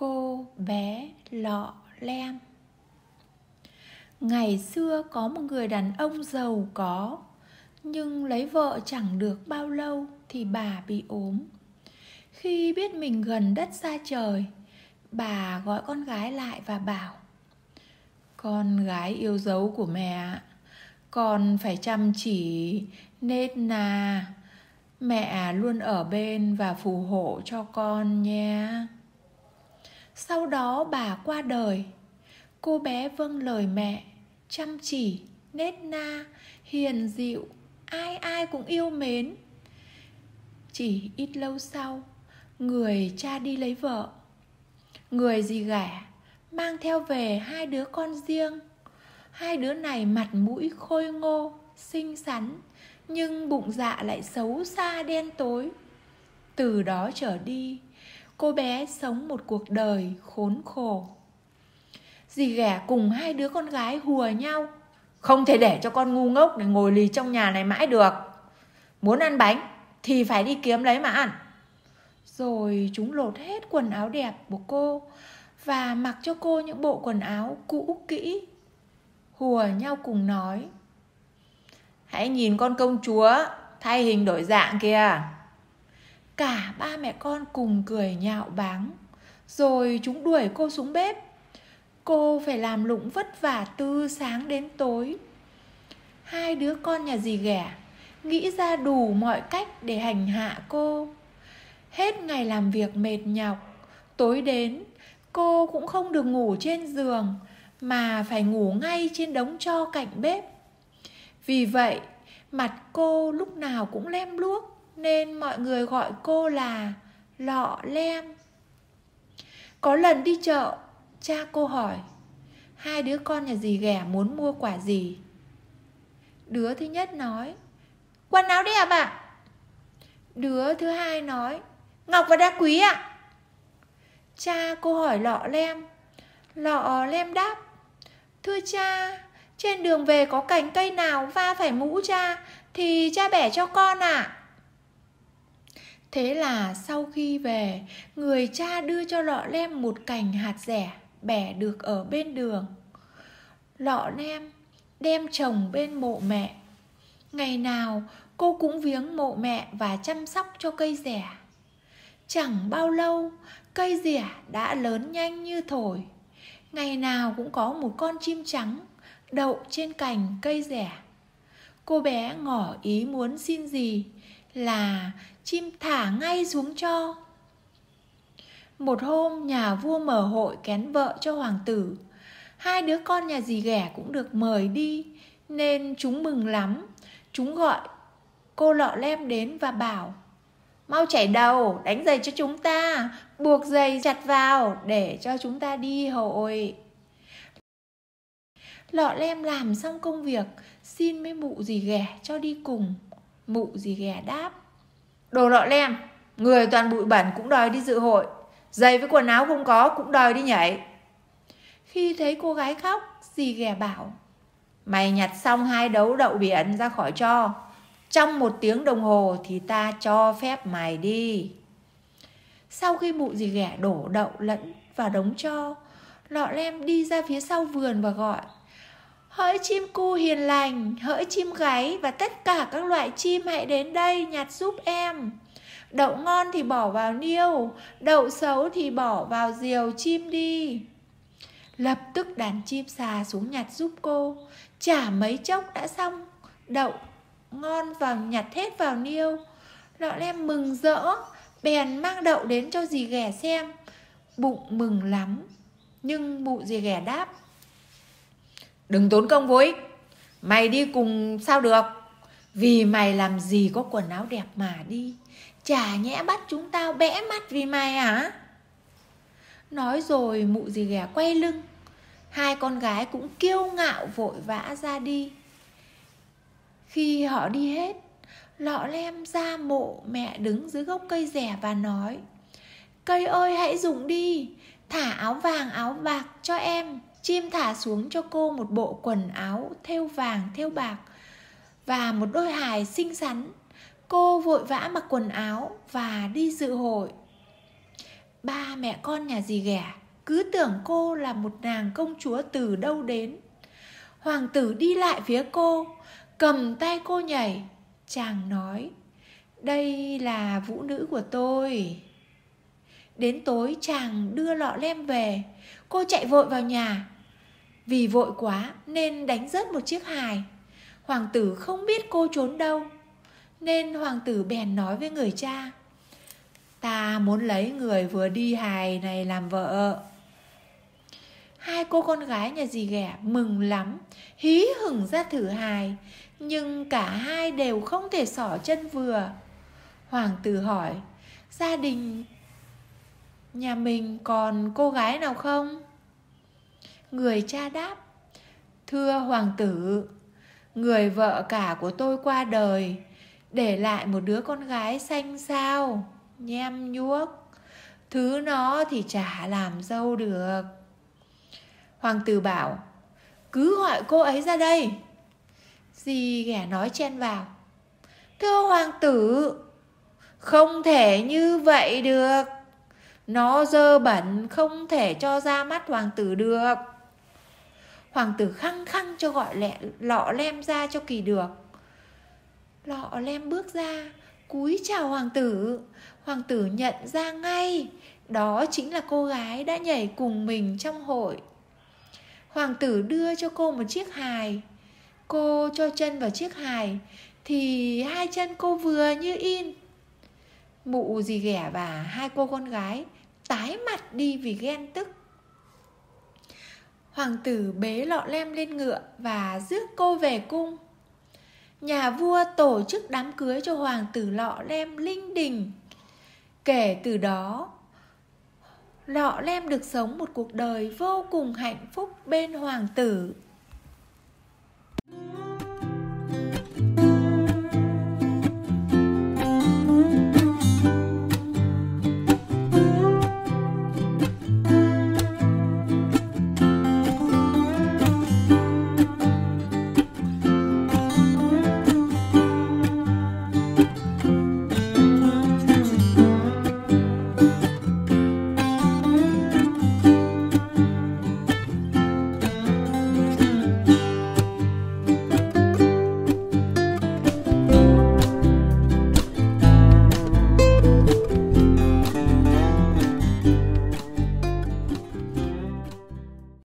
Cô bé lọ lem. Ngày xưa có một người đàn ông giàu có, nhưng lấy vợ chẳng được bao lâu thì bà bị ốm. Khi biết mình gần đất xa trời, bà gọi con gái lại và bảo: "Con gái yêu dấu của mẹ, con phải chăm chỉ, nết na. Mẹ luôn ở bên và phù hộ cho con nha." Sau đó bà qua đời. Cô bé vâng lời mẹ, chăm chỉ, nết na, hiền dịu, ai ai cũng yêu mến. Chỉ ít lâu sau, người cha đi lấy vợ. Người dì ghẻ mang theo về 2 đứa con riêng. 2 đứa này mặt mũi khôi ngô, xinh xắn, nhưng bụng dạ lại xấu xa đen tối. Từ đó trở đi, cô bé sống một cuộc đời khốn khổ. Dì ghẻ cùng 2 đứa con gái hùa nhau: "Không thể để cho con ngu ngốc để ngồi lì trong nhà này mãi được. Muốn ăn bánh thì phải đi kiếm lấy mà ăn." Rồi chúng lột hết quần áo đẹp của cô và mặc cho cô những bộ quần áo cũ kỹ. Hùa nhau cùng nói: "Hãy nhìn con công chúa thay hình đổi dạng kìa." Cả 3 mẹ con cùng cười nhạo báng. Rồi chúng đuổi cô xuống bếp. Cô phải làm lụng vất vả từ sáng đến tối. 2 đứa con nhà dì ghẻ nghĩ ra đủ mọi cách để hành hạ cô. Hết ngày làm việc mệt nhọc, tối đến cô cũng không được ngủ trên giường mà phải ngủ ngay trên đống tro cạnh bếp. Vì vậy mặt cô lúc nào cũng lem luốc, nên mọi người gọi cô là lọ lem. Có lần đi chợ, cha cô hỏi 2 đứa con nhà dì ghẻ muốn mua quả gì. Đứa thứ nhất nói: "Quần áo đẹp ạ." Đứa thứ hai nói: "Ngọc và đá quý ạ." Cha cô hỏi lọ lem. Lọ lem đáp: "Thưa cha, trên đường về có cành cây nào va phải mũ cha thì cha bẻ cho con ạ." Thế là sau khi về, người cha đưa cho lọ lem một cành hạt dẻ bẻ được ở bên đường. Lọ lem đem trồng bên mộ mẹ. Ngày nào cô cũng viếng mộ mẹ và chăm sóc cho cây dẻ. Chẳng bao lâu, cây dẻ đã lớn nhanh như thổi. Ngày nào cũng có một con chim trắng đậu trên cành cây dẻ. Cô bé ngỏ ý muốn xin gì là chim thả ngay xuống cho. Một hôm, nhà vua mở hội kén vợ cho hoàng tử. 2 đứa con nhà dì ghẻ cũng được mời đi, nên chúng mừng lắm. Chúng gọi cô lọ lem đến và bảo: "Mau chảy đầu, đánh giày cho chúng ta, buộc giày chặt vào để cho chúng ta đi hội." Lọ lem làm xong công việc, xin mấy mụ dì ghẻ cho đi cùng. Mụ dì ghẻ đáp: "Đồ lọ lem, người toàn bụi bẩn cũng đòi đi dự hội, giày với quần áo không có cũng đòi đi nhảy." Khi thấy cô gái khóc, dì ghẻ bảo: "Mày nhặt xong 2 đấu đậu biển ra khỏi tro, trong 1 tiếng đồng hồ thì ta cho phép mày đi." Sau khi mụ dì ghẻ đổ đậu lẫn vào đống tro, lọ lem đi ra phía sau vườn và gọi: "Hỡi chim cu hiền lành, hỡi chim gáy và tất cả các loại chim hãy đến đây nhặt giúp em. Đậu ngon thì bỏ vào niêu, đậu xấu thì bỏ vào diều chim đi." Lập tức đàn chim xà xuống nhặt giúp cô. Chả mấy chốc đã xong. Đậu ngon vào nhặt hết vào niêu. Lọ lem mừng rỡ, bèn mang đậu đến cho dì ghẻ xem. Bụng mừng lắm. Nhưng mụ dì ghẻ đáp: "Đừng tốn công vô ích, mày đi cùng sao được? Vì mày làm gì có quần áo đẹp mà đi. Chả nhẽ bắt chúng tao bẽ mắt vì mày hả?" Nói rồi mụ dì ghẻ quay lưng. 2 con gái cũng kiêu ngạo vội vã ra đi. Khi họ đi hết, lọ lem ra mộ mẹ đứng dưới gốc cây dẻ và nói: "Cây ơi hãy rụng đi, thả áo vàng áo bạc cho em." Chim thả xuống cho cô một bộ quần áo thêu vàng thêu bạc và một đôi hài xinh xắn. Cô vội vã mặc quần áo và đi dự hội. Ba mẹ con nhà dì ghẻ cứ tưởng cô là một nàng công chúa từ đâu đến. Hoàng tử đi lại phía cô, cầm tay cô nhảy. Chàng nói: đây là vũ nữ của tôi. Đến tối chàng đưa lọ lem về. Cô chạy vội vào nhà. Vì vội quá nên đánh rớt một chiếc hài. Hoàng tử không biết cô trốn đâu, nên hoàng tử bèn nói với người cha: ta muốn lấy người vừa đi hài này làm vợ. Hai cô con gái nhà dì ghẻ mừng lắm, hí hửng ra thử hài, nhưng cả hai đều không thể xỏ chân vừa. Hoàng tử hỏi: gia đình nhà mình còn cô gái nào không? Người cha đáp: thưa hoàng tử, người vợ cả của tôi qua đời, để lại một đứa con gái xanh xao, nhem nhuốc. Thứ nó thì chả làm dâu được. Hoàng tử bảo: cứ gọi cô ấy ra đây. Dì ghẻ nói chen vào: thưa hoàng tử, không thể như vậy được. Nó dơ bẩn, không thể cho ra mắt hoàng tử được. Hoàng tử khăng khăng cho gọi lọ lem ra cho kỳ được. Lọ lem bước ra, cúi chào hoàng tử. Hoàng tử nhận ra ngay, đó chính là cô gái đã nhảy cùng mình trong hội. Hoàng tử đưa cho cô một chiếc hài. Cô cho chân vào chiếc hài, thì hai chân cô vừa như in. Mụ dì ghẻ và hai cô con gái tái mặt đi vì ghen tức. Hoàng tử bế lọ lem lên ngựa và rước cô về cung. Nhà vua tổ chức đám cưới cho hoàng tử lọ lem linh đình. Kể từ đó, lọ lem được sống một cuộc đời vô cùng hạnh phúc bên hoàng tử.